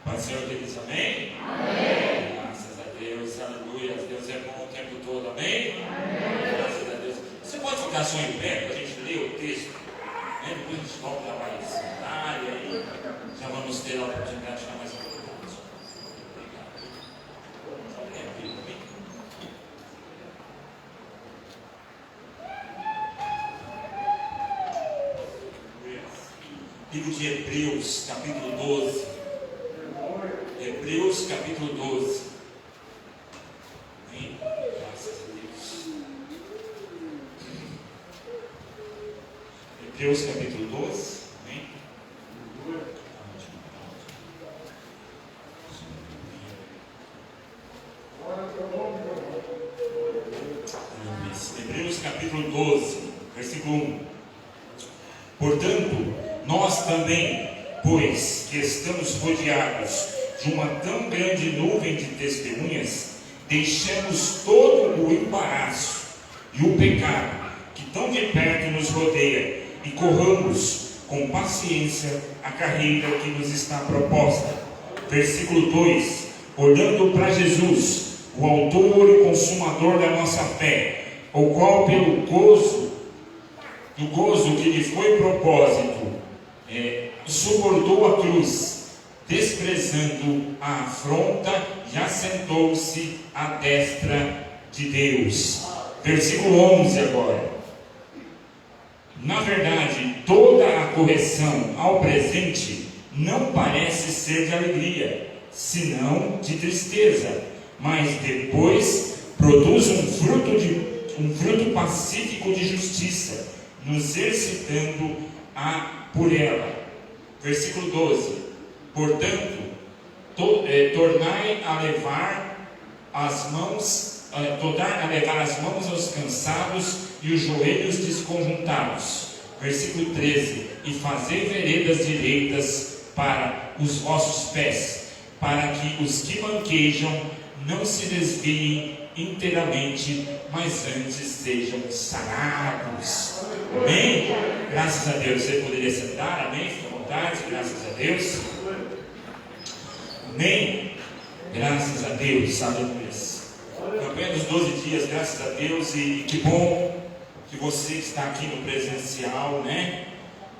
Pai do Senhor, queridos, amém? Amém. Graças a Deus, aleluia. Deus é bom o tempo todo, amém? Amém. Graças a Deus. Você pode ficar só em pé para a gente ler o texto? Né? Depois a gente volta, já vai sentar e aí já vamos ter a oportunidade de ficar mais importante. Livro de Hebreus, capítulo 12. Hebreus, capítulo 12. Amém? Graças a Deus. Hebreus, capítulo 12. Amém? Hebreus, capítulo 12, versículo 1. Portanto, nós também, pois que estamos rodeados de uma tão grande nuvem de testemunhas, deixemos todo o embaraço e o pecado que tão de perto nos rodeia e corramos com paciência a carreira que nos está proposta. Versículo 2: olhando para Jesus, o autor e consumador da nossa fé, o qual pelo gozo que lhe foi propósito, suportou a cruz, desprezando a afronta, e assentou-se à destra de Deus. Versículo 11 agora. Na verdade, toda a correção ao presente não parece ser de alegria, senão de tristeza, mas depois produz um fruto pacífico de justiça, nos excitando por ela. Versículo 12. Portanto, tornai a levar as mãos aos cansados e os joelhos desconjuntados. Versículo 13. E fazei veredas direitas para os vossos pés, para que os que manquejam não se desviem inteiramente, mas antes sejam sarados. Amém? Graças a Deus. Você poderia sentar, amém? Fique à vontade, graças a Deus. Amém? Graças a Deus, aleluia. Campanha dos 12 dias, graças a Deus, e que bom que você está aqui no presencial, né?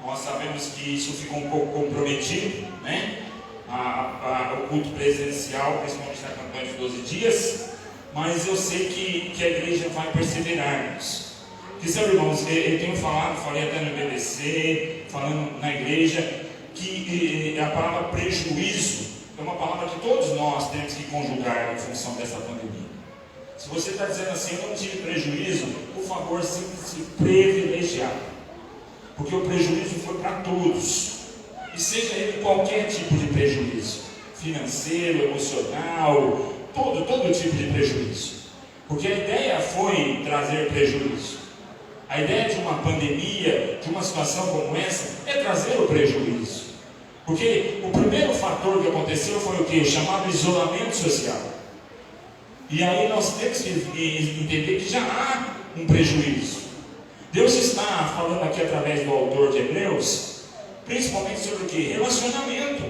Nós sabemos que isso ficou um pouco comprometido, né? O culto presencial, principalmente na campanha dos 12 dias, mas eu sei que a igreja vai perseverar nisso. Porque, sabe, irmãos, eu tenho falei até no BBC, falando na igreja, que a palavra prejuízo é uma palavra que todos nós temos que conjugar em função dessa pandemia. Se você está dizendo assim, eu não tive prejuízo, por favor, sinta-se privilegiado, porque o prejuízo foi para todos, e seja ele qualquer tipo de prejuízo, financeiro, emocional, todo tipo de prejuízo, porque a ideia foi trazer prejuízo. A ideia de uma pandemia, de uma situação como essa, é trazer o prejuízo. Porque o primeiro fator que aconteceu foi o que? O chamado isolamento social. E aí nós temos que entender que já há um prejuízo. Deus está falando aqui através do autor de Hebreus, principalmente sobre o que? Relacionamento.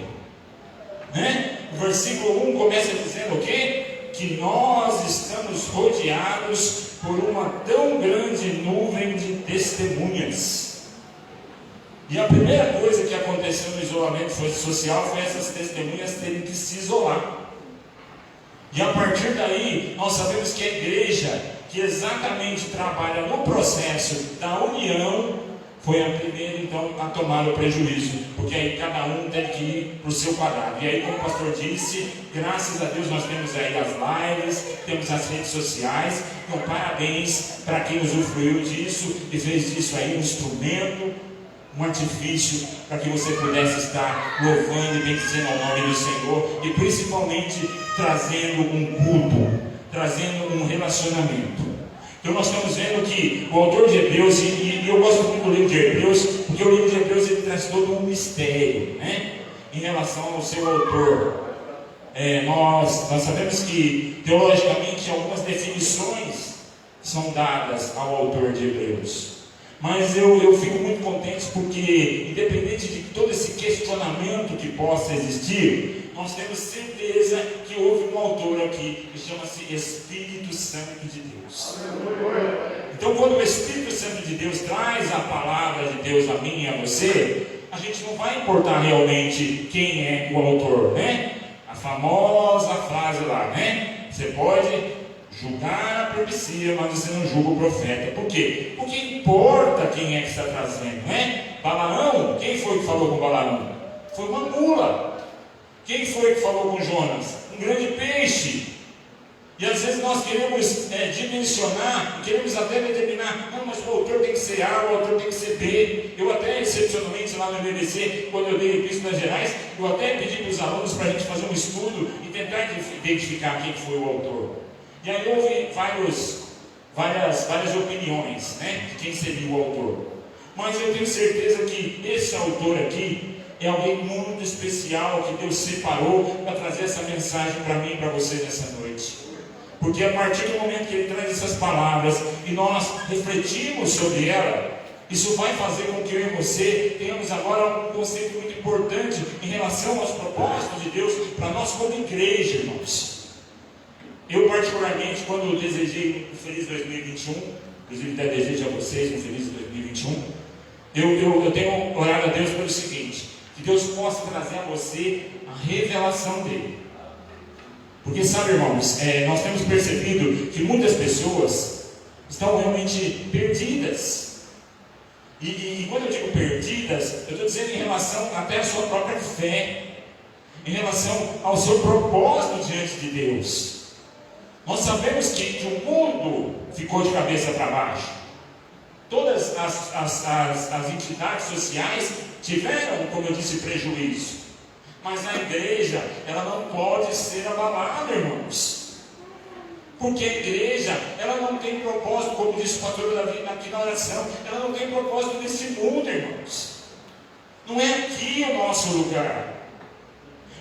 Né? O versículo 1 começa dizendo o quê? Que nós estamos rodeados por uma tão grande nuvem de testemunhas. E a primeira coisa que aconteceu no isolamento social foi essas testemunhas terem que se isolar. E a partir daí, nós sabemos que a igreja, que exatamente trabalha no processo da união, foi a primeira então a tomar o prejuízo, porque aí cada um teve que ir para o seu quadrado. E aí, como o pastor disse, graças a Deus nós temos aí as lives, temos as redes sociais. Então parabéns para quem usufruiu disso e fez disso aí um instrumento, um artifício para que você pudesse estar louvando e bendizendo ao nome do Senhor, e principalmente trazendo um culto, trazendo um relacionamento. Então nós estamos vendo que o autor de Hebreus, e eu gosto muito do livro de Hebreus, porque o livro de Hebreus ele traz todo um mistério, né, em relação ao seu autor. Nós sabemos que teologicamente algumas definições são dadas ao autor de Hebreus, Mas eu fico muito contente porque, independente de todo esse questionamento que possa existir, nós temos certeza que houve um autor aqui que chama-se Espírito Santo de Deus. Então, quando o Espírito Santo de Deus traz a palavra de Deus a mim e a você, a gente não vai importar realmente quem é o autor, né? A famosa frase lá, né? Você pode julgar a profecia, mas você não julga o profeta. Por quê? Porque importa quem é que está trazendo, né? Balaão, quem foi que falou com Balaão? Foi uma mula. Quem foi que falou com Jonas? Um grande peixe. E às vezes nós queremos dimensionar, queremos até determinar, não, mas o autor tem que ser A, o autor tem que ser B. Eu até, excepcionalmente, lá no BBC, quando eu dei Epístolas Gerais, eu até pedi para os alunos para a gente fazer um estudo e tentar identificar quem foi o autor. E aí houve várias opiniões, né, de quem seria o autor. Mas eu tenho certeza que esse autor aqui é alguém muito especial que Deus separou para trazer essa mensagem para mim e para você nessa noite. Porque a partir do momento que ele traz essas palavras e nós refletimos sobre ela, isso vai fazer com que eu e você tenhamos agora um conceito muito importante em relação aos propósitos de Deus para nós como igreja, irmãos. Eu particularmente, quando desejei um feliz 2021, inclusive até desejo a vocês um feliz 2021, eu tenho orado a Deus pelo seguinte: que Deus possa trazer a você a revelação dele. Porque sabe, irmãos, nós temos percebido que muitas pessoas estão realmente perdidas. E quando eu digo perdidas, eu estou dizendo em relação até à sua própria fé, em relação ao seu propósito diante de Deus. Nós sabemos que o mundo ficou de cabeça para baixo. Todas as entidades sociais tiveram, como eu disse, prejuízo. Mas a igreja, ela não pode ser abalada, irmãos. Porque a igreja, ela não tem propósito, como disse o pastor Davi aqui na oração, ela não tem propósito nesse mundo, irmãos. Não é aqui o nosso lugar.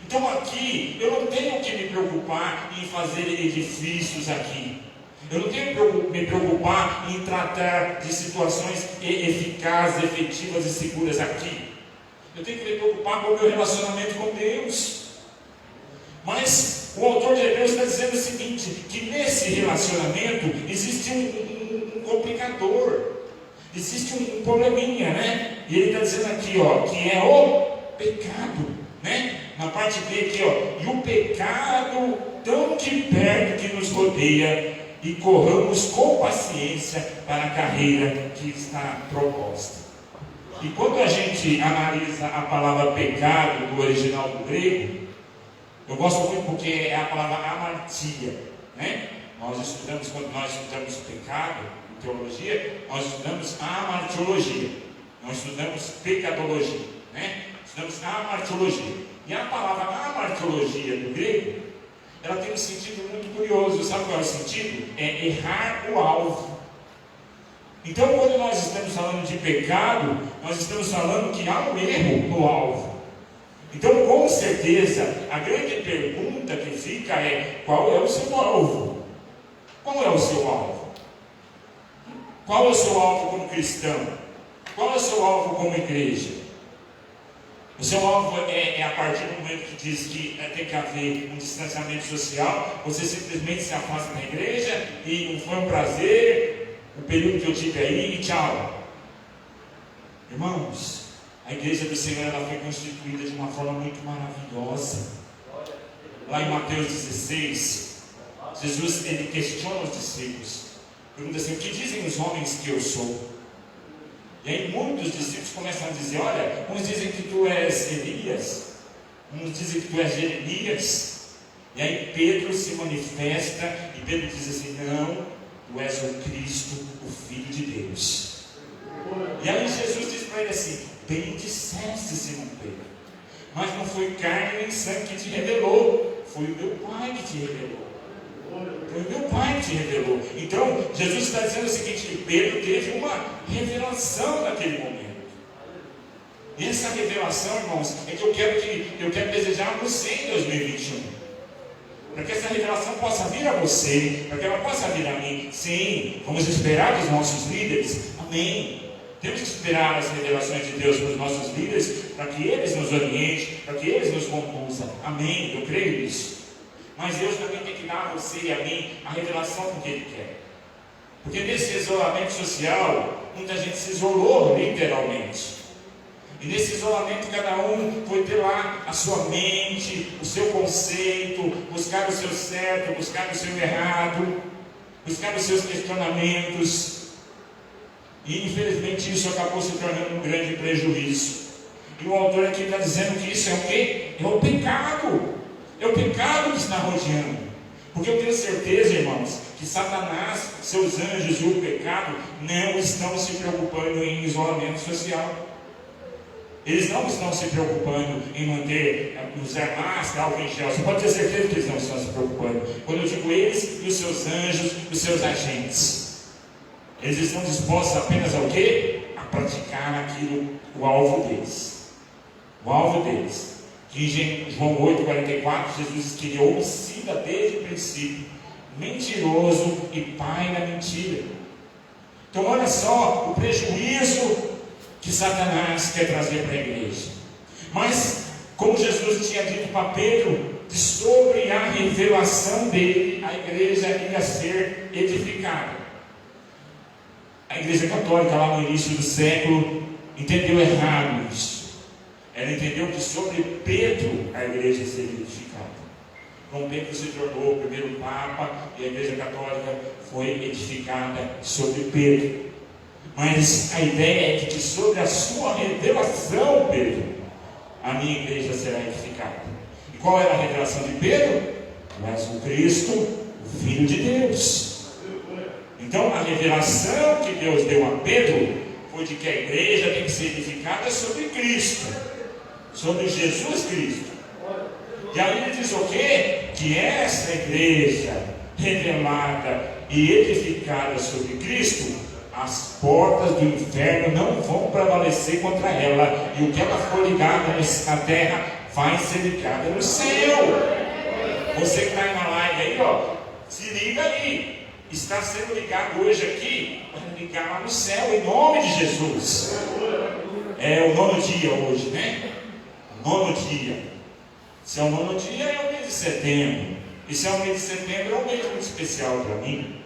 Então aqui, eu não tenho que me preocupar em fazer edifícios aqui. Eu não tenho que me preocupar em tratar de situações eficazes, efetivas e seguras aqui. Eu tenho que me preocupar com o meu relacionamento com Deus. Mas o autor de Hebreus está dizendo o seguinte, que nesse relacionamento existe um complicador, existe um probleminha, né? E ele está dizendo aqui, ó, que é o pecado, né? Na parte B aqui, ó, e o pecado tão de perto que nos rodeia, e corramos com paciência para a carreira que está proposta. E quando a gente analisa a palavra pecado do original do grego, eu gosto muito porque é a palavra amartia, né? Quando nós estudamos pecado em teologia, nós estudamos amartiologia, nós estudamos pecadologia, né? Estudamos amartiologia. E a palavra amartiologia do grego, ela tem um sentido muito curioso. Sabe qual é o sentido? É errar o alvo. Então, quando nós estamos falando de pecado, nós estamos falando que há um erro no alvo. Então, com certeza, a grande pergunta que fica é: qual é o seu alvo? Qual é o seu alvo? Qual é o seu alvo como cristão? Qual é o seu alvo como igreja? O seu alvo é a partir do momento que diz que tem que haver um distanciamento social, você simplesmente se afasta da igreja e foi um prazer, o período que eu tive aí, e tchau. Irmãos, a igreja do Senhor, ela foi constituída de uma forma muito maravilhosa. Lá em Mateus 16, Jesus, ele questiona os discípulos, pergunta assim: o que dizem os homens que eu sou? E aí muitos discípulos começam a dizer: olha, uns dizem que tu és Elias, uns dizem que tu és Jeremias. E aí Pedro se manifesta e Pedro diz assim: não, tu és o Cristo, o Filho de Deus. E aí Jesus diz para ele assim: bem disseste, Simão Pedro, mas não foi carne nem sangue que te revelou, foi o meu Pai que te revelou. Foi o meu Pai que te revelou. Então, Jesus está dizendo o seguinte: que Pedro teve uma revelação naquele momento. E essa revelação, irmãos, é que eu quero desejar a você em 2021. Para que essa revelação possa vir a você, para que ela possa vir a mim. Sim, vamos esperar dos nossos líderes. Amém. Temos que esperar as revelações de Deus para os nossos líderes, para que eles nos orientem, para que eles nos conduzam. Amém? Eu creio nisso. Mas Deus também tem que dar a você e a mim a revelação do que Ele quer. Porque nesse isolamento social, muita gente se isolou literalmente. E nesse isolamento cada um foi ter lá a sua mente, o seu conceito, buscar o seu certo, buscar o seu errado, buscar os seus questionamentos. E infelizmente isso acabou se tornando um grande prejuízo. E o autor aqui está dizendo que isso é o quê? É o pecado. É o pecado que está rodeando. Porque eu tenho certeza, irmãos, que Satanás, seus anjos e o pecado não estão se preocupando em isolamento social. Eles não estão se preocupando em usar máscara, álcool em gel. Você pode ter certeza que eles não estão se preocupando. Quando eu digo eles e os seus anjos, os seus agentes, eles estão dispostos apenas ao quê? A praticar aquilo, o alvo deles. O alvo deles. Que em João 8,44, Jesus queria homicida desde o princípio, mentiroso e pai da mentira. Então olha só o prejuízo que Satanás quer trazer para a igreja. Mas, como Jesus tinha dito para Pedro, sobre a revelação dele, a igreja ia ser edificada. A igreja católica, lá no início do século, entendeu errado isso. Ela entendeu que sobre Pedro a igreja seria edificada. Então Pedro se tornou o primeiro Papa e a igreja católica foi edificada sobre Pedro. Mas a ideia é que sobre a sua revelação, Pedro, a minha igreja será edificada. E qual era a revelação de Pedro? Tu és o Cristo, o Filho de Deus. Então a revelação que Deus deu a Pedro foi de que a igreja tem que ser edificada sobre Cristo, sobre Jesus Cristo. E aí ele diz o quê? Que essa igreja revelada e edificada sobre Cristo, as portas do inferno não vão prevalecer contra ela, e o que ela for ligada na terra vai ser ligada no céu. Você que está na live aí, ó, se liga aí. Está sendo ligado hoje aqui, para ligar lá no céu, em nome de Jesus. É o 9º dia hoje, né? O 9º dia. Se é o 9º dia, é o mês de setembro. E se é o mês de setembro, é um mês muito especial para mim,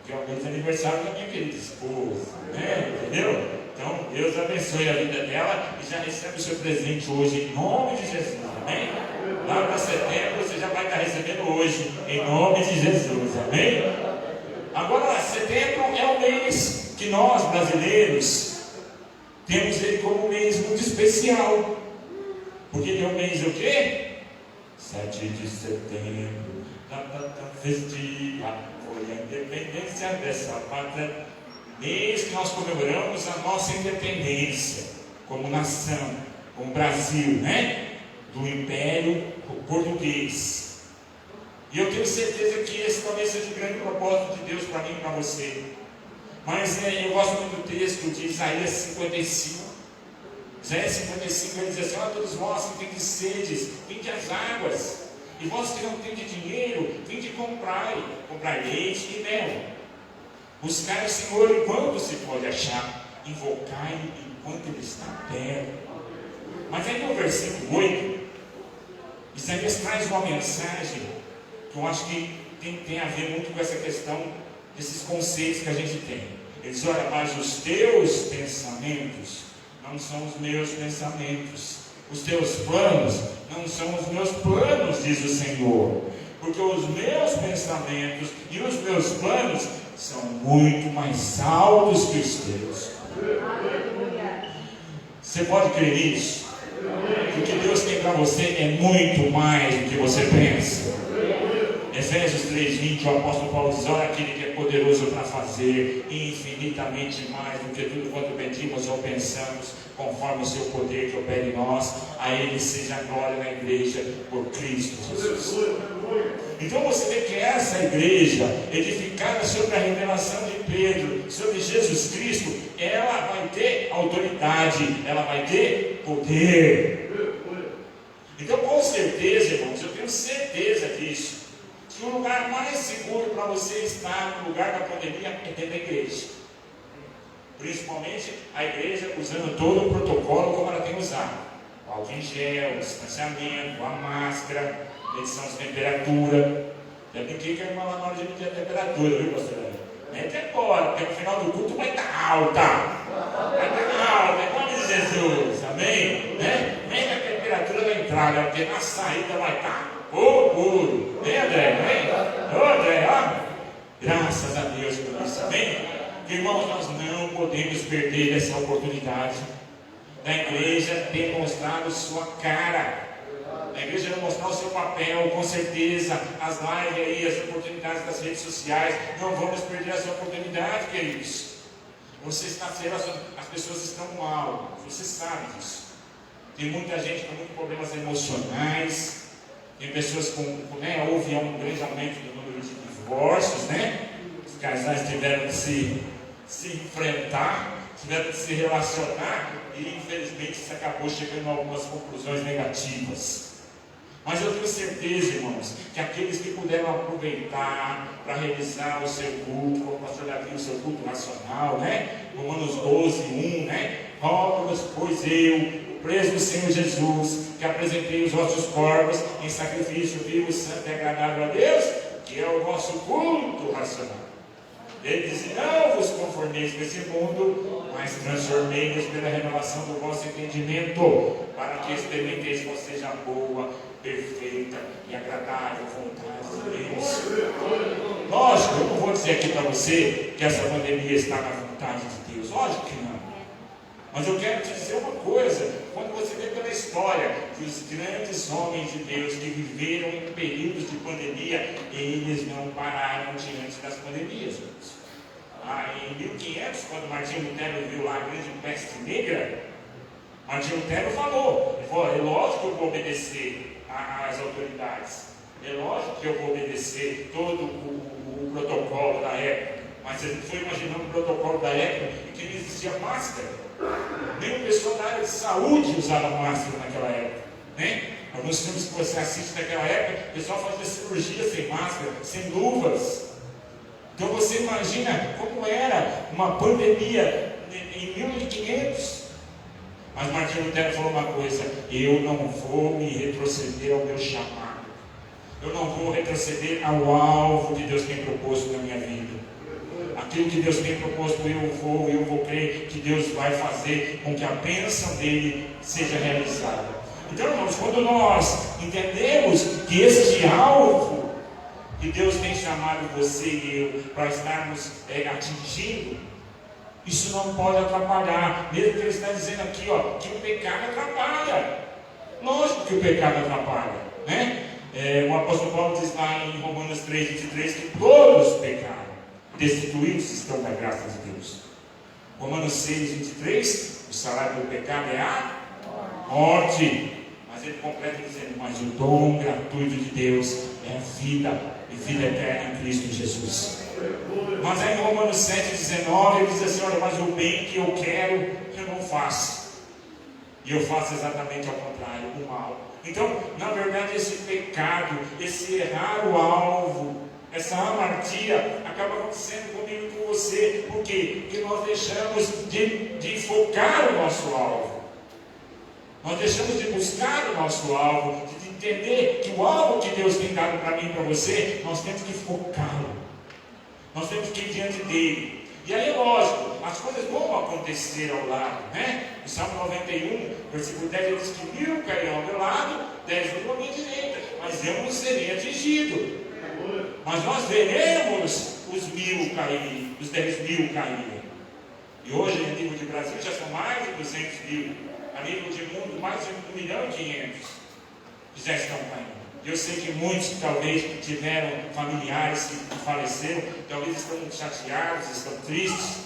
que é o mês de aniversário da minha querida esposa, né? Entendeu? Então, Deus abençoe a vida dela e já recebe o seu presente hoje, em nome de Jesus, amém? Lá para setembro, você já vai estar recebendo hoje, em nome de Jesus, amém? Agora, setembro é o mês que nós, brasileiros, temos ele como um mês muito especial. Porque ele é o mês o quê? 7 de setembro, data tão festiva, foi a independência dessa pátria. Mês que nós comemoramos a nossa independência, como nação, como Brasil, né? Do Império Português. E eu tenho certeza que esse talvez seja o grande propósito de Deus para mim e para você. Mas eu gosto muito do texto de Isaías 55. Isaías 55, ele diz assim: ó, todos vós que tendes sedes, vinde às águas. E vós que não tendes dinheiro, vinde comprai leite e mel. Buscai o Senhor enquanto se pode achar, invocai-o enquanto ele está perto. Mas aí no versículo 8, Isaías traz uma mensagem que eu acho que tem a ver muito com essa questão desses conceitos que a gente tem. Ele diz: olha, mas os teus pensamentos não são os meus pensamentos, os teus planos não são os meus planos, diz o Senhor, porque os meus pensamentos e os meus planos são muito mais altos que os teus. Você pode crer nisso? O que Deus tem para você é muito mais do que você pensa. Efésios 3,20, o apóstolo Paulo diz: olha, aquele que é poderoso para fazer infinitamente mais do que tudo quanto pedimos ou pensamos, conforme o seu poder que opera em nós, a ele seja a glória na igreja por Cristo Jesus. Então você vê que essa igreja, edificada sobre a revelação de Pedro, sobre Jesus Cristo, ela vai ter autoridade, ela vai ter poder. Então, com certeza, irmãos, eu tenho certeza disso, que o lugar mais seguro para você estar no lugar da pandemia é dentro da igreja. Principalmente a igreja usando todo o protocolo como ela tem usado. Álcool em gel, distanciamento, a máscara, medição de temperatura. Já brinquei que a irmã lá na hora de medir a temperatura, viu, pastor? Mete agora, porque no final do culto vai estar alta. Vai estar alta, em nome de Jesus, amém? Né? Nem a temperatura vai entrar, né? Porque na saída vai estar puro. Vem, André, vem. Ô, André, ó. Graças a Deus por isso, amém? Irmãos, nós não podemos perder essa oportunidade da igreja demonstrar sua cara, da igreja demonstrar o seu papel. Com certeza, as lives aí, as oportunidades das redes sociais, não vamos perder essa oportunidade, queridos. Você está se relacionando, as pessoas estão mal, você sabe disso. Tem muita gente com muitos problemas emocionais, tem pessoas né, houve um grande aumento do número de divórcios, né? Os casais tiveram que se enfrentar, tiveram que se relacionar e infelizmente isso acabou chegando a algumas conclusões negativas. Mas eu tenho certeza, irmãos, que aqueles que puderam aproveitar para realizar o seu culto, como o pastor Davi, o seu culto racional, né? Romanos 12, 1, né? Rogo-vos, pois eu, preso do Senhor Jesus, que apresentei os vossos corpos em sacrifício vivo, santo e agradável a Deus, que é o vosso culto racional. Ele diz: não vos conformeis com esse mundo, mas transformei-vos pela renovação do vosso entendimento, para que experimenteis qual seja a boa, perfeita e agradável vontade de Deus. Lógico, eu não vou dizer aqui para você que essa pandemia está na vontade de Deus, lógico que não. Mas eu quero te dizer uma coisa: quando você vê pela história que os grandes homens de Deus que viveram em períodos de pandemia, eles não pararam diante das pandemias. Em 1500, quando Martinho Lutero viu lá a grande peste negra, Martinho Lutero falou: é lógico que eu vou obedecer às autoridades, é lógico que eu vou obedecer todo o protocolo da época. Mas a gente foi imaginando o protocolo da época e que não existia máscara. Nem o pessoal da área de saúde usava máscara naquela época, né? Alguns filmes que você assiste naquela época, o pessoal fazia cirurgia sem máscara, sem luvas. Então você imagina como era uma pandemia em 1500. Mas Martinho Lutero falou uma coisa: eu não vou me retroceder ao meu chamado, eu não vou retroceder ao alvo que Deus tem proposto na minha vida. Aquilo que Deus tem proposto, eu vou crer que Deus vai fazer com que a bênção dele seja realizada. Então, irmãos, quando nós entendemos que este alvo que Deus tem chamado você e eu para estarmos atingindo, isso não pode atrapalhar. Mesmo que ele está dizendo aqui, ó, que o pecado atrapalha. Lógico que o pecado atrapalha, né? O apóstolo Paulo diz lá em Romanos 3:23 que todos pecaram, destituídos estão da graça de Deus. Romanos 6:23, o salário do pecado é a morte. Mas ele completa dizendo: mas o dom gratuito de Deus é a vida, e vida eterna em Cristo Jesus. Mas aí em Romanos 7:19 ele diz assim: olha, mas o bem que eu quero, eu não faço, e eu faço exatamente ao contrário, o mal. Então, na verdade, esse pecado, esse errar o alvo, essa amartia acaba acontecendo comigo e com você. Por quê? Porque nós deixamos de focar o nosso alvo. Nós deixamos de buscar o nosso alvo, de entender que o alvo que Deus tem dado para mim e para você, nós temos que focá-lo. Nós temos que ir diante dele. E aí, lógico, as coisas vão acontecer ao lado, né? O Salmo 91, versículo 10, ele diz que 1000 cairão ao meu lado, 10 à minha direita, mas eu não serei atingido. Mas nós veremos os 1000 caírem, os 10.000 caírem. E hoje, a nível de Brasil, já são mais de 200.000. A nível de mundo, mais de 1.500.000 que já estão caindo. Eu sei que muitos que talvez tiveram familiares que faleceram, talvez estão chateados, estão tristes.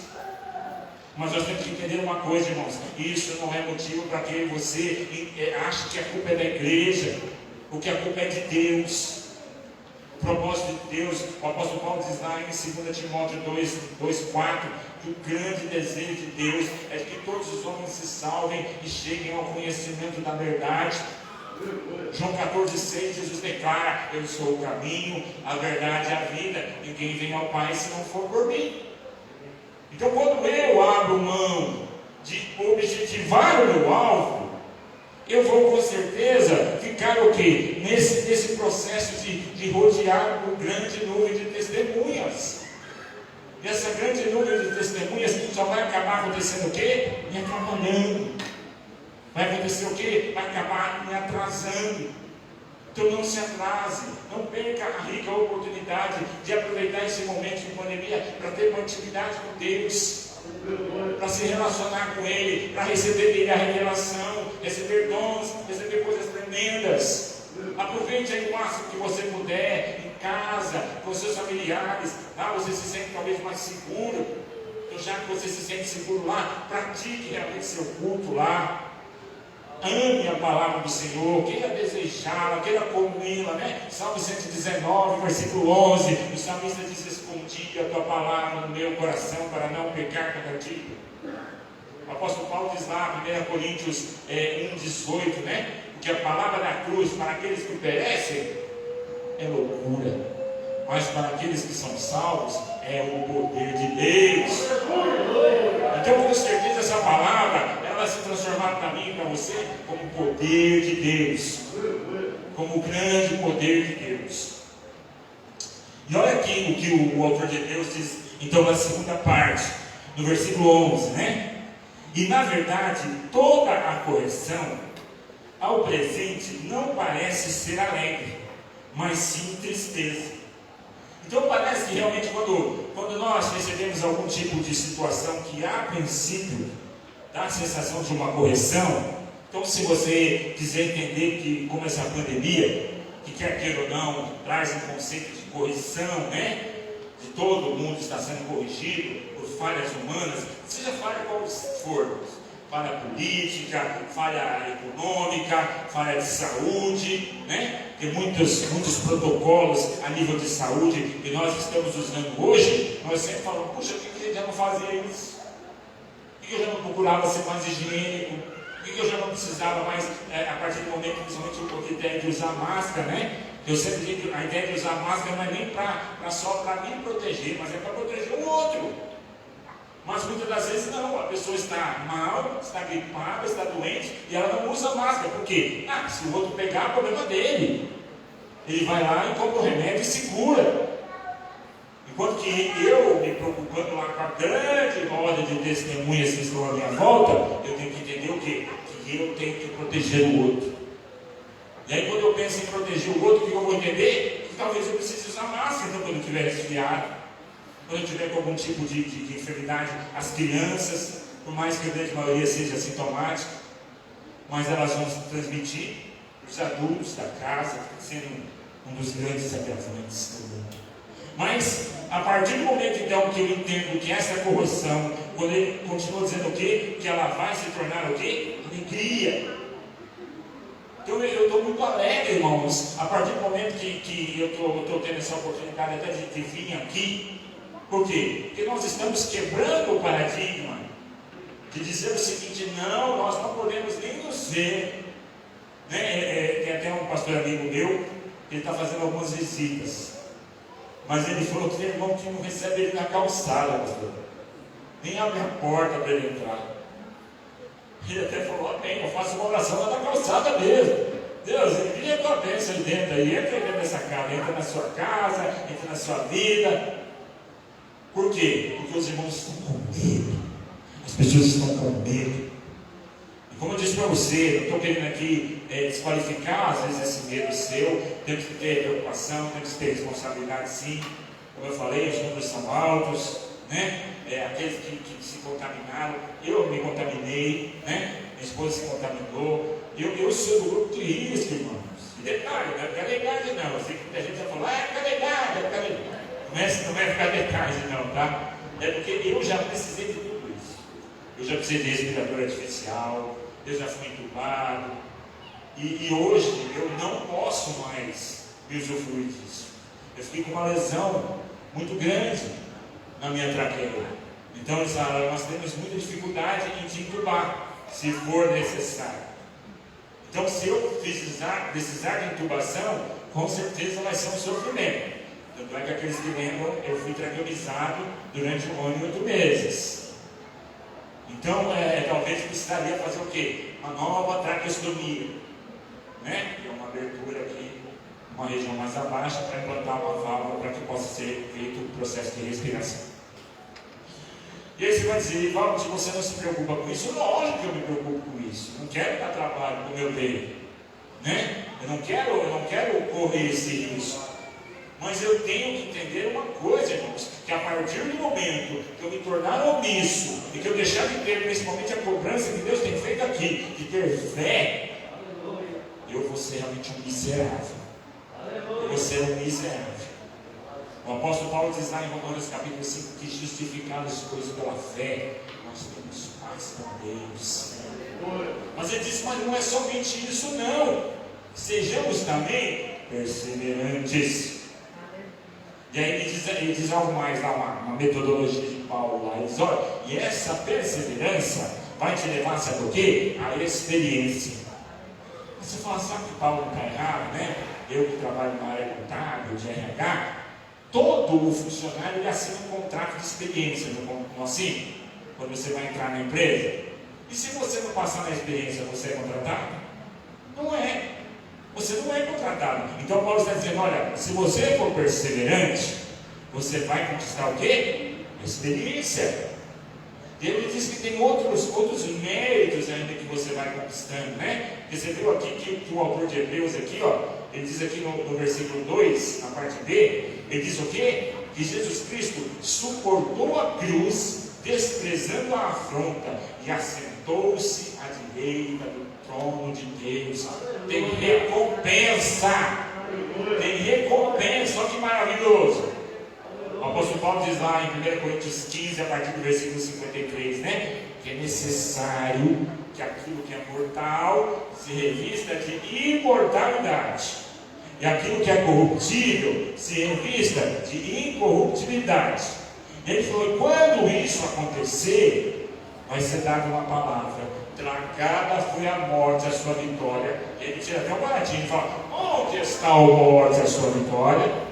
Mas nós temos que entender uma coisa, irmãos: isso não é motivo para que você ache que a culpa é da igreja, ou que a culpa é de Deus. O propósito de Deus, o apóstolo Paulo diz lá em 2 Timóteo 2:4, que o grande desejo de Deus é que todos os homens se salvem e cheguem ao conhecimento da verdade. João 14:6, Jesus declara: eu sou o caminho, a verdade e a vida, ninguém vem ao Pai se não for por mim. Então, quando eu abro mão de objetivar o meu alvo, eu vou com certeza ficar o quê? Nesse processo de rodear uma grande nuvem de testemunhas. E essa grande nuvem de testemunhas só vai acabar acontecendo o quê? Me atrapalhando. Vai acontecer o quê? Vai acabar me atrasando. Então não se atrase, não perca a rica oportunidade de aproveitar esse momento de pandemia para ter uma intimidade com Deus, para se relacionar com Ele, para receber dele a revelação, receber dons, receber coisas tremendas. Aproveite aí o máximo que você puder, em casa, com seus familiares, lá você se sente talvez mais seguro. Então, já que você se sente seguro lá, pratique realmente seu culto lá. Ame a palavra do Senhor, queira desejá-la, queira comê-la, né? Salmo 119, versículo 11, o salmista diz: escondi a tua palavra no meu coração para não pecar contra ti. O apóstolo Paulo diz lá, 1 Coríntios 1,18, né? Que a palavra da cruz para aqueles que perecem é loucura, mas para aqueles que são salvos é o poder de Deus. Então, com certeza, essa palavra ela vai se transformar para mim e para você como poder de Deus, como o grande poder de Deus. E olha aqui o que o autor de Deus diz, então, na segunda parte, no versículo 11, né? E na verdade, toda a correção ao presente não parece ser alegre, mas sim tristeza. Então parece que realmente quando nós recebemos algum tipo de situação que a princípio dá a sensação de uma correção, então se você quiser entender que como essa pandemia, que quer queira ou não, traz um conceito de correção, né? De todo mundo está sendo corrigido por falhas humanas, seja falha qual for, falha política, falha econômica, falha de saúde, né? Tem muitos protocolos a nível de saúde que nós estamos usando hoje. Nós sempre falamos: puxa, por que a gente já não fazia isso? Por que eu já não procurava ser mais higiênico? Por que eu já não precisava mais, a partir do momento, principalmente a ideia de usar máscara, né? Eu sempre digo que a ideia de usar máscara não é nem só para me proteger, mas é para proteger o outro. Mas muitas das vezes não, a pessoa está mal, está gripada, está doente e ela não usa máscara. Por quê? Se o outro pegar, é problema dele. Ele vai lá e compra o remédio e segura. Enquanto que eu, me preocupando lá com a grande roda de testemunhas que estão à minha volta, eu tenho que entender o quê? Que eu tenho que proteger o outro. E aí quando eu penso em proteger o outro, o que eu vou entender? Que talvez eu precise usar máscara, então, quando eu estiver resfriado. Quando eu tiver com algum tipo de enfermidade, as crianças, por mais que a grande maioria seja assintomática, mas elas vão transmitir para os adultos da casa, sendo um dos grandes agravantes do mundo. Mas, a partir do momento então que eu entendo que essa correção, quando ele continua dizendo o quê? Que ela vai se tornar o quê? Alegria. Então eu estou muito alegre, irmãos, a partir do momento que eu estou tendo essa oportunidade até de vir aqui. Por quê? Porque nós estamos quebrando o paradigma de dizer o seguinte: não, nós não podemos nem nos ver. Né? Tem até um pastor amigo meu, ele está fazendo algumas visitas, mas ele falou que tem irmão que não recebe ele na calçada, pastor. Nem abre a porta para ele entrar. Ele até falou: amém, eu faço uma oração lá na calçada mesmo. Deus, envia a tua bênção aí dentro, entra dentro dessa casa, entra na sua casa, entra na sua vida. Por quê? Porque os irmãos estão com medo. As pessoas estão com medo. E como eu disse para você, não estou querendo aqui desqualificar às vezes esse medo seu. Temos que ter preocupação, temos que ter responsabilidade, sim. Como eu falei, os números são altos, né? Aqueles que se contaminaram, eu me contaminei, né? Minha esposa se contaminou. Eu sou do grupo de risco, irmãos. E detalhe, não é ficar idade não. Eu sei que muita gente vai falar: é ficar idade, é ficar idade. Não é ficar detalhe não, tá? É porque eu já precisei de tudo isso. Eu já precisei de respirador artificial, eu já fui entubado. E hoje eu não posso mais me usufruir disso. Eu fiquei com uma lesão muito grande na minha traqueia. Então nós temos muita dificuldade em te intubar, se for necessário. Então, se eu precisar de intubação, com certeza vai ser um sofrimento. Tanto é que aqueles que lembram, eu fui traqueomizado durante 1 ano e 8 meses. Então, talvez precisaria fazer o quê? Uma nova traqueostomia, né? Que é uma abertura aqui, uma região mais abaixo, para implantar uma válvula para que possa ser feito o processo de respiração. E aí você vai dizer, Valdo, se você não se preocupa com isso, lógico que eu me preocupo com isso. Eu não quero dar trabalho com o meu bem, né? Eu não quero correr esse risco. Mas eu tenho que entender uma coisa, irmãos, que a partir do momento que eu me tornar omisso e que eu deixar de ter principalmente a cobrança que Deus tem feito aqui, de ter fé, eu vou ser realmente um miserável. Eu vou ser um miserável. O apóstolo Paulo diz lá em Romanos capítulo 5 que justificados coisas pela fé, nós temos paz com Deus. Mas ele diz, mas não é somente isso não. Sejamos também perseverantes. E aí ele diz algo mais lá, uma metodologia de Paulo lá. Ele diz, olha, e essa perseverança vai te levar, sabe o quê? A experiência. Você fala, sabe que Paulo não está errado, né? Eu que trabalho na área contábil, de RH, todo o funcionário ele assina um contrato de experiência, não assim? Quando você vai entrar na empresa. E se você não passar na experiência, você é contratado? Não é. Você não é contratado. Então Paulo está dizendo, olha, se você for perseverante, você vai conquistar o quê? A experiência. E ele diz que tem outros méritos ainda que você vai conquistando, né? Porque você viu aqui que o autor de Hebreus aqui, ó, ele diz aqui no versículo 2, na parte B, ele diz o quê? Que Jesus Cristo suportou a cruz, desprezando a afronta, e assentou-se à direita do trono de Deus. Tem recompensa. Tem recompensa. Olha que maravilhoso. O apóstolo Paulo diz lá em 1 Coríntios 15, a partir do versículo 53, né? Que é necessário que aquilo que é mortal se revista de imortalidade, e aquilo que é corruptível se revista de incorruptibilidade. Ele falou, quando isso acontecer, vai ser dada uma palavra: tragada foi a morte, a sua vitória. Ele tira até um baratinho e fala, onde está a morte, a sua vitória?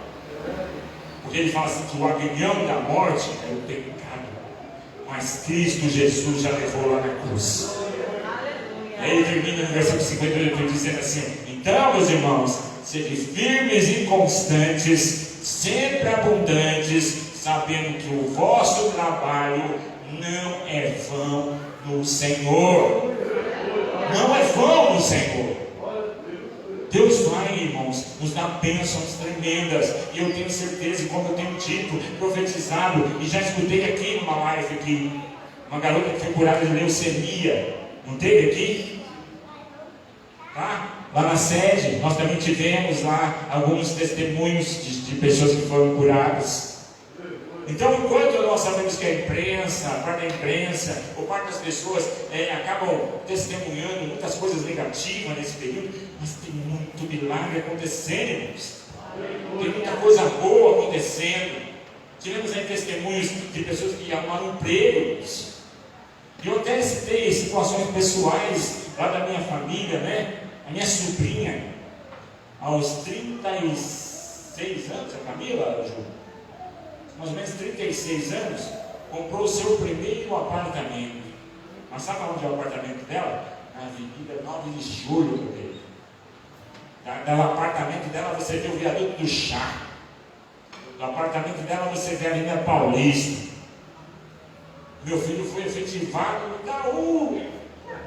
Porque ele fala assim, que o aguilhão da morte é o pecado, mas Cristo Jesus já levou lá na cruz. Aí ele termina no versículo 58 dizendo assim, então meus irmãos, sede firmes e constantes, sempre abundantes, sabendo que o vosso trabalho não é vão no Senhor. Não é vão no Senhor. Deus vai, irmãos, nos dar bênçãos tremendas. E eu tenho certeza, como eu tenho dito, profetizado, e já escutei aqui numa live aqui, uma garota que foi curada de leucemia. Não teve aqui? Tá? Lá na sede, nós também tivemos lá alguns testemunhos de pessoas que foram curadas. Então, enquanto nós sabemos que a imprensa, a parte da imprensa, ou parte das pessoas acabam testemunhando muitas coisas negativas nesse período, mas tem muito milagre acontecendo, irmãos. Tem muita coisa boa acontecendo. Tivemos aí testemunhos de pessoas que arrumaram empregos. E eu até citei situações pessoais lá da minha família, né? A minha sobrinha, aos 36 anos, a Camila, Ju, mais ou menos 36 anos, comprou o seu primeiro apartamento. Mas sabe onde é o apartamento dela? Na Avenida 9 de Julho, meu querido. Do apartamento dela você vê o viaduto do Chá. Do apartamento dela você vê a Avenida Paulista. Meu filho foi efetivado no Itaú.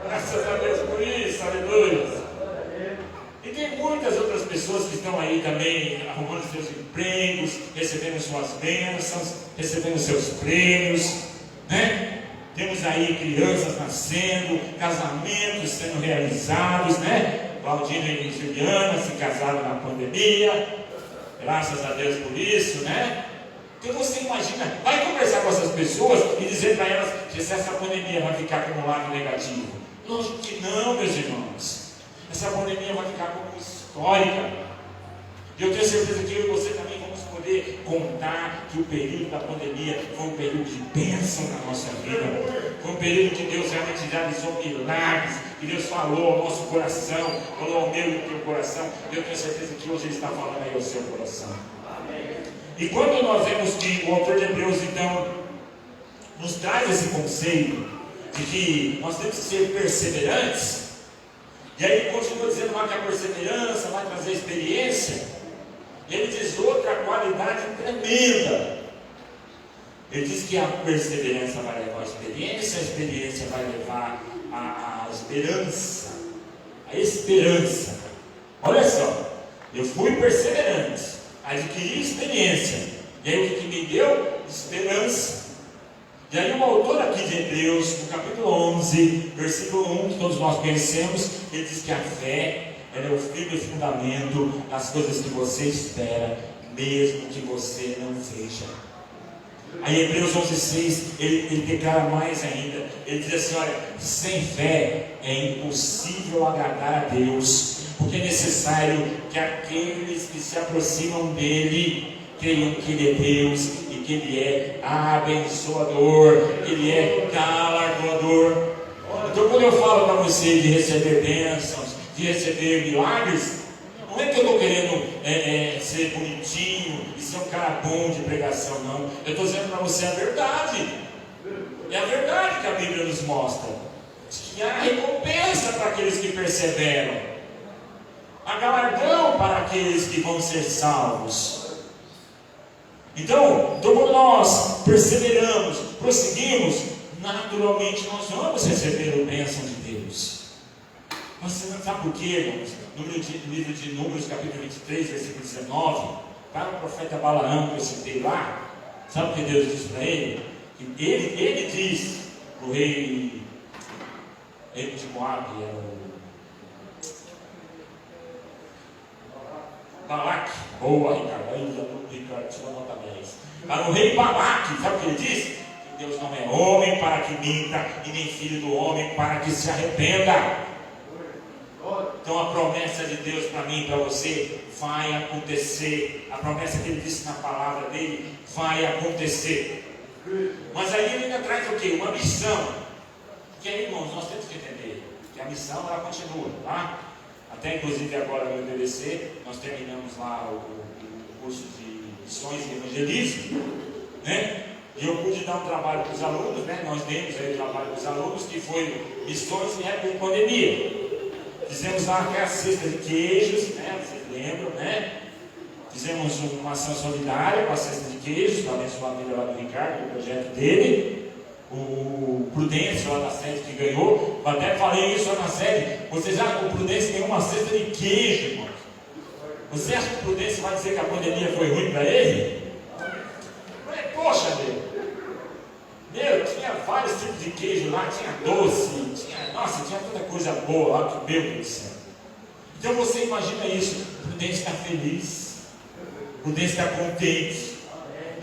Graças a Deus por isso, aleluia. E tem muitas outras pessoas que estão aí também arrumando seus empregos, recebendo suas bênçãos, recebendo seus prêmios, né? Temos aí crianças nascendo, casamentos sendo realizados, né? Valdino e Juliana se casaram na pandemia, graças a Deus por isso, né? Então você imagina, vai conversar com essas pessoas e dizer para elas que se essa pandemia vai ficar como um lado negativo. Lógico que não, meus irmãos. Essa pandemia vai ficar como histórica. E eu tenho certeza que eu e você também vamos poder contar que o período da pandemia foi um período de bênção na nossa vida. Foi um período que Deus realmente realizou milagres, que Deus falou ao nosso coração, falou ao meu e ao teu coração. E eu tenho certeza que hoje Ele está falando aí ao seu coração. E quando nós vemos que o autor de Hebreus, então, nos traz esse conceito de que nós temos que ser perseverantes, e aí ele continua dizendo lá que a perseverança vai trazer experiência, ele diz outra qualidade tremenda. Ele diz que a perseverança vai levar a experiência vai levar a esperança. A esperança. Olha só, eu fui perseverante, adquiri experiência, e aí o que me deu? Esperança. E aí o autor aqui de Hebreus, no capítulo 11, versículo 1, que todos nós conhecemos, ele diz que a fé ela é o firme fundamento das coisas que você espera, mesmo que você não veja. Aí Hebreus 11,6, ele declara mais ainda, ele diz assim, olha, sem fé é impossível agradar a Deus, porque é necessário que aqueles que se aproximam dele, creiam que ele é Deus, e que ele é abençoador, que ele é galardoador. Então quando eu falo para você de receber bênçãos, de receber milagres, não é que eu estou querendo ser bonitinho e ser um cara bom de pregação, não. Eu estou dizendo para você a verdade. É a verdade que a Bíblia nos mostra. Que há recompensa para aqueles que perseveram. Há galardão para aqueles que vão ser salvos. Então quando nós perseveramos, prosseguimos, naturalmente nós vamos receber a bênção de Deus. Mas você não sabe por quê, irmãos? No livro de Números, capítulo 23, versículo 19, para o profeta Balaão, que eu citei lá, sabe o que Deus disse para ele? Que ele diz para o rei de Moab, Balaque, boa Ricardo, sua nota 10. Para o rei Balaque, sabe o que ele disse? Que Deus não é homem para que minta, e nem filho do homem para que se arrependa. Então a promessa de Deus para mim e para você vai acontecer. A promessa que ele disse na palavra dele vai acontecer. Mas aí ele ainda traz o quê? Uma missão. Que aí, irmãos, nós temos que entender que a missão ela continua, tá? Até inclusive agora no IBDC, nós terminamos lá o curso de missões e evangelismo, né? E eu pude dar um trabalho para os alunos, né? Nós demos aí o trabalho para os alunos, que foi missões em época de pandemia. Fizemos lá aquela cesta de queijos, né? Vocês lembram, né? Fizemos uma ação solidária com a cesta de queijos, para abençoar a vida lá do Ricardo, o projeto dele. O Prudêncio lá na sede que ganhou, eu até falei isso lá na sede. Vocês acham que o Prudêncio ganhou uma cesta de queijo, irmão? Você acha que o Prudêncio vai dizer que a pandemia foi ruim para ele? Poxa, meu, tinha vários tipos de queijo lá, tinha doce, tinha tanta coisa boa lá, que meu Deus do céu. Então você imagina isso, o Prudêncio está feliz, o Prudêncio está contente.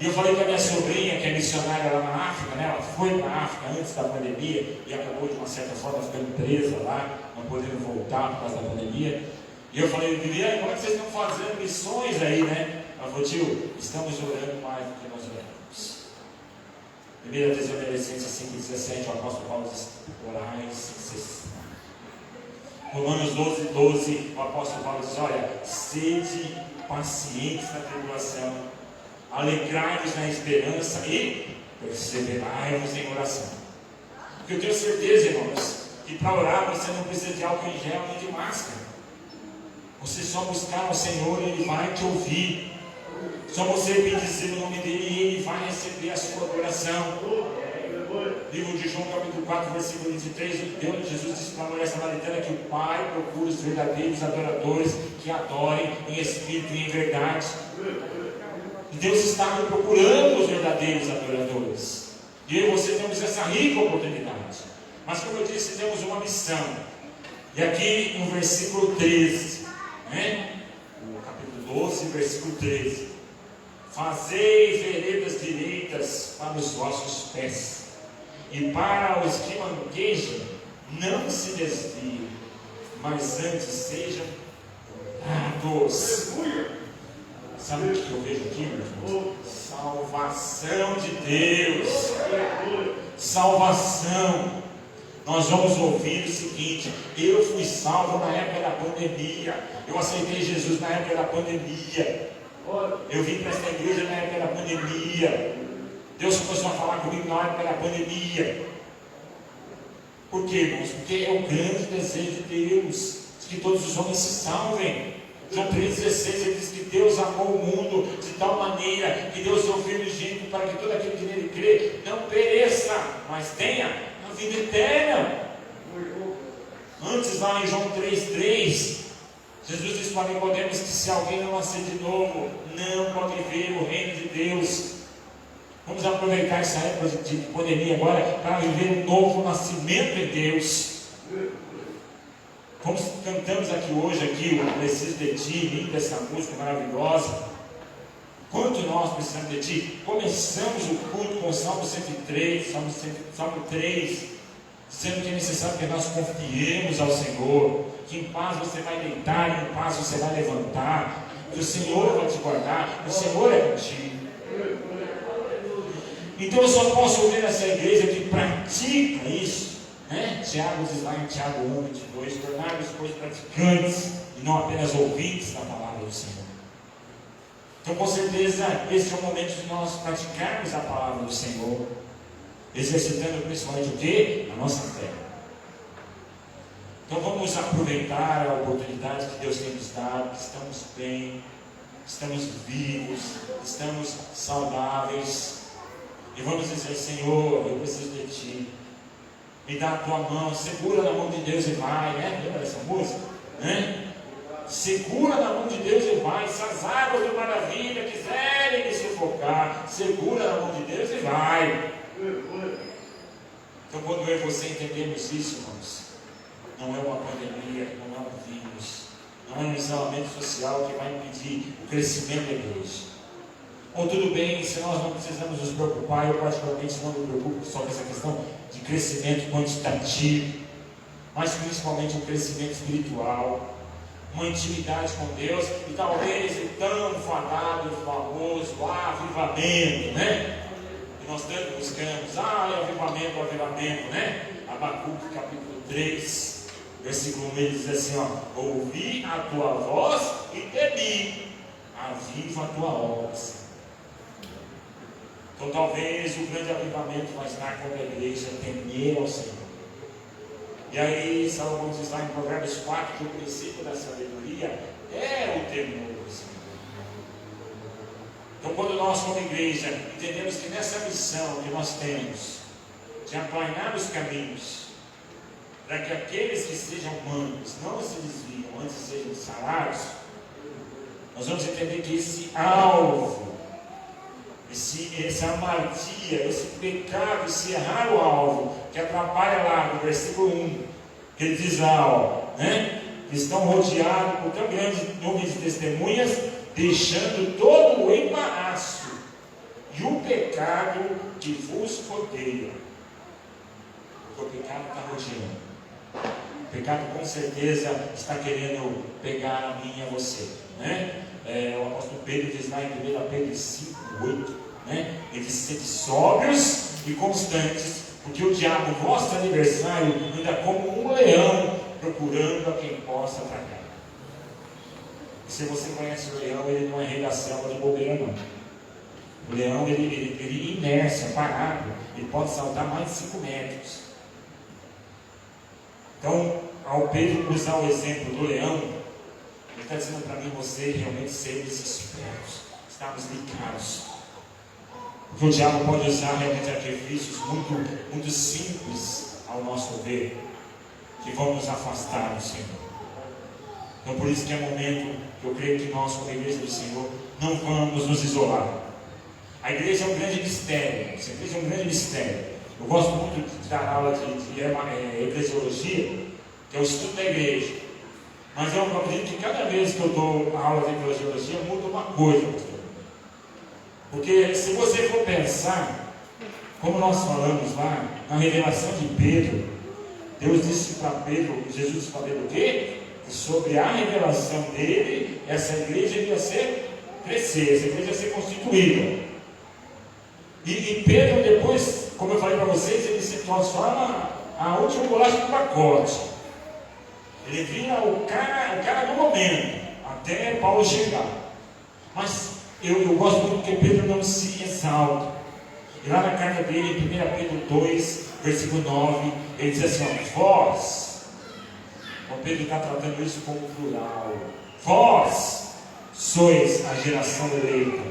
E eu falei com a minha sobrinha, que é missionária lá na África, né? Ela foi para a África antes da pandemia e acabou de uma certa forma ficando presa lá, não podendo voltar por causa da pandemia. E eu falei, Viviane, como é que vocês estão fazendo missões aí, né? Ela falou, tio, estamos orando mais do que nós oramos. 1 Tessalonicenses 5,17, o apóstolo Paulo diz, orai sem cessar. Romanos 12, o apóstolo Paulo diz, olha, sede pacientes na tribulação, alegrai-vos na esperança e perseverai-vos em oração. Porque eu tenho certeza, irmãos, que para orar você não precisa de álcool em gel nem de máscara. Você só buscar o Senhor e Ele vai te ouvir. Só você bendizer o nome dEle e Ele vai receber a sua adoração. Livro de João, capítulo 4, versículo 23, Jesus disse para a mulher samaritana que o Pai procura os verdadeiros adoradores que adorem em espírito e em verdade. E Deus está procurando os verdadeiros adoradores. E eu e você temos essa rica oportunidade. Mas como eu disse, temos uma missão. E aqui no versículo 13, né? O capítulo 12, versículo 13. Fazei veredas direitas para os vossos pés, e para os que manquejam, não se desviem, mas antes sejam dados. Sabe o que eu vejo aqui, meu irmão? Salvação de Deus. Salvação. Nós vamos ouvir o seguinte: eu fui salvo na época da pandemia. Eu aceitei Jesus na época da pandemia. Eu vim para essa igreja na época da pandemia. Deus começou a falar comigo na época da pandemia. Por quê, irmãos? Porque é o grande desejo de Deus, que todos os homens se salvem. João 3,16, ele diz que Deus amou o mundo de tal maneira que Deus deu o Filho unigênito para que todo aquele que nele crê não pereça, mas tenha a vida eterna. Antes, lá em João 3,3, Jesus disse para Nicodemos que se alguém não nascer de novo, não pode ver o reino de Deus. Vamos aproveitar essa época de pandemia agora para viver um novo nascimento em Deus. Como cantamos aqui hoje, eu preciso de Ti, linda essa música maravilhosa. Quanto nós precisamos de Ti. Começamos o culto com o Salmo 103, Salmo 3, dizendo que é necessário que nós confiemos ao Senhor, que em paz você vai deitar, e em paz você vai levantar, que o Senhor vai te guardar, que o Senhor é contigo. Então eu só posso ouvir essa igreja que pratica isso, né? Tiago diz lá em Tiago 1:22, tornar-nos pois praticantes e não apenas ouvintes da palavra do Senhor. Então com certeza esse é o momento de nós praticarmos a palavra do Senhor, exercitando principalmente o quê? A nossa fé. Então vamos aproveitar a oportunidade que Deus tem nos dado, que estamos bem, estamos vivos, estamos saudáveis. E vamos dizer: Senhor, eu preciso de Ti. Me dá a Tua mão, segura na mão de Deus e vai, né? Lembra dessa música? Né? Segura na mão de Deus e vai. Se as águas do maravilha quiserem me sufocar, segura na mão de Deus e vai. Então quando eu e você entendemos isso, irmãos, não é uma pandemia, não é um vírus, não é um isolamento social que vai impedir o crescimento da igreja. Ou tudo bem, se nós não precisamos nos preocupar, eu particularmente não me preocupo só com essa questão de crescimento quantitativo, mas principalmente um crescimento espiritual, uma intimidade com Deus, e talvez o tão fadado e famoso avivamento, né? E nós tanto buscamos, avivamento, né? Abacuque capítulo 3, versículo 1, ele diz assim, ouvi a tua voz e temi, aviva a tua obra, Senhor. Então talvez o grande avivamento vai estar quando a igreja temer ao Senhor. E aí Salomão diz lá em Provérbios 4 que o princípio da sabedoria é o temor do Senhor. Então quando nós como igreja entendemos que nessa missão que nós temos de aplanar os caminhos, para que aqueles que sejam mansos não se desviam, antes sejam sarados, nós vamos entender que esse alvo, essa amartia, esse pecado, esse errar o alvo, que atrapalha lá no versículo 1, que ele diz lá, que estão rodeados por tão grande número de testemunhas, deixando todo o embaraço e o pecado que vos rodeia. Porque o pecado está rodeando. O pecado com certeza está querendo pegar a mim e a você, né? O apóstolo Pedro diz lá em 1 Pedro 5:8, né? Ele diz: sede sóbrios e constantes, porque o diabo, vosso adversário, anda como um leão, procurando a quem possa atacar. E se você conhece o leão, ele não é rei da selva de bobeira, não. O leão, ele inércia, parado, ele pode saltar mais de 5 metros. Então, ao Pedro usar o exemplo do leão, ele está dizendo para mim e você realmente sermos espertos, estarmos ligados. Porque o diabo pode usar realmente artifícios muito simples ao nosso ver, que vão nos afastar do Senhor. Então por isso que é momento que eu creio que nós, como igreja do Senhor, não vamos nos isolar. A igreja é um grande mistério. A igreja é um grande mistério. Eu gosto muito de dar aula de eclesiologia, que é o estudo da igreja. Mas eu acredito que cada vez que eu dou aula de eclesiologia, muda uma coisa, pastor. Porque se você for pensar, como nós falamos lá, na revelação de Pedro, Deus disse para Pedro, Jesus disse para Pedro o quê? Que sobre a revelação dele, essa igreja ia crescer, essa igreja ia ser constituída. E Pedro depois, como eu falei para vocês, ele se transforma a última bolacha do pacote. Ele vira o cara do momento, até Paulo chegar. Mas Eu gosto muito porque Pedro não se exalta. E lá na carta dele, em 1 Pedro 2, versículo 9, ele diz assim: ó, vós, então Pedro está tratando isso como plural, vós sois a geração eleita,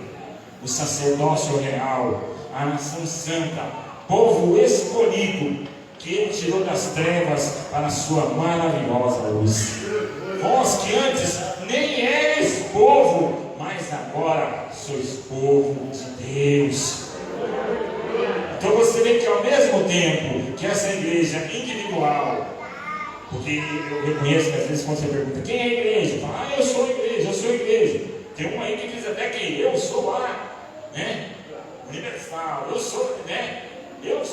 o sacerdócio real, a nação santa, povo escolhido, que ele tirou das trevas para a sua maravilhosa luz. Vós que antes nem eres povo, mas agora sois povo de Deus. Então você vê que ao mesmo tempo que essa igreja individual, porque eu reconheço que às vezes quando você pergunta quem é a igreja, fala, eu sou a igreja, eu sou a igreja. Tem um aí que diz até que eu sou lá, né? Universal, eu sou, né? Eu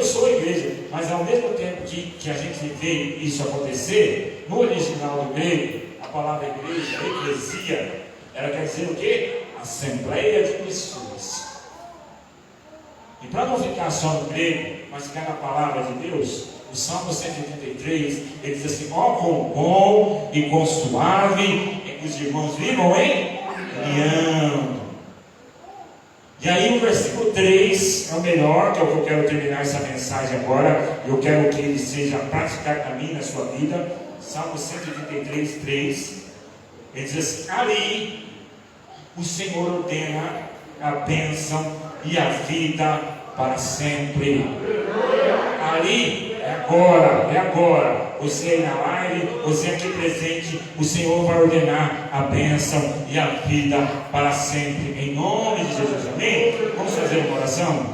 sou a igreja. Mas ao mesmo tempo que a gente vê isso acontecer, no original do grego, a palavra igreja, eclesia, ela quer dizer o quê? Assembleia de pessoas. E para não ficar só no grego, mas ficar na palavra de Deus, o Salmo 133, ele diz assim: ó, quão bom e quão suave é que os irmãos vivam em união. E aí o versículo 3 é o melhor, que é o que eu quero terminar essa mensagem agora. Eu quero que ele seja praticado na minha, na sua vida. Salmo 133, 3. Ele diz assim: ali o Senhor ordena a bênção e a vida para sempre. Ali é agora. Você aí na live, você aqui presente, o Senhor vai ordenar a bênção e a vida para sempre, em nome de Jesus, amém? Vamos fazer uma oração?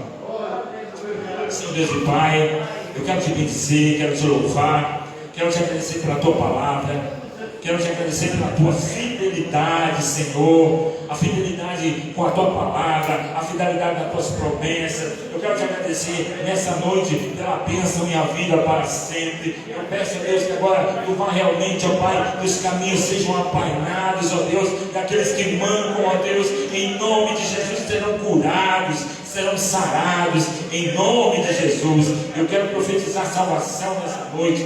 Senhor Deus e Pai, eu quero te bendizer, quero te louvar, quero te agradecer pela tua palavra, quero te agradecer pela tua fidelidade, Senhor, a fidelidade com a tua palavra, a fidelidade das tuas promessas. Eu quero te agradecer nessa noite pela bênção e a vida para sempre. Eu peço a Deus que agora tu vá realmente, ó Pai, que os caminhos sejam apainados, ó Deus, daqueles que mancam, ó Deus, em nome de Jesus serão curados, serão sarados, em nome de Jesus. Eu quero profetizar salvação nessa noite.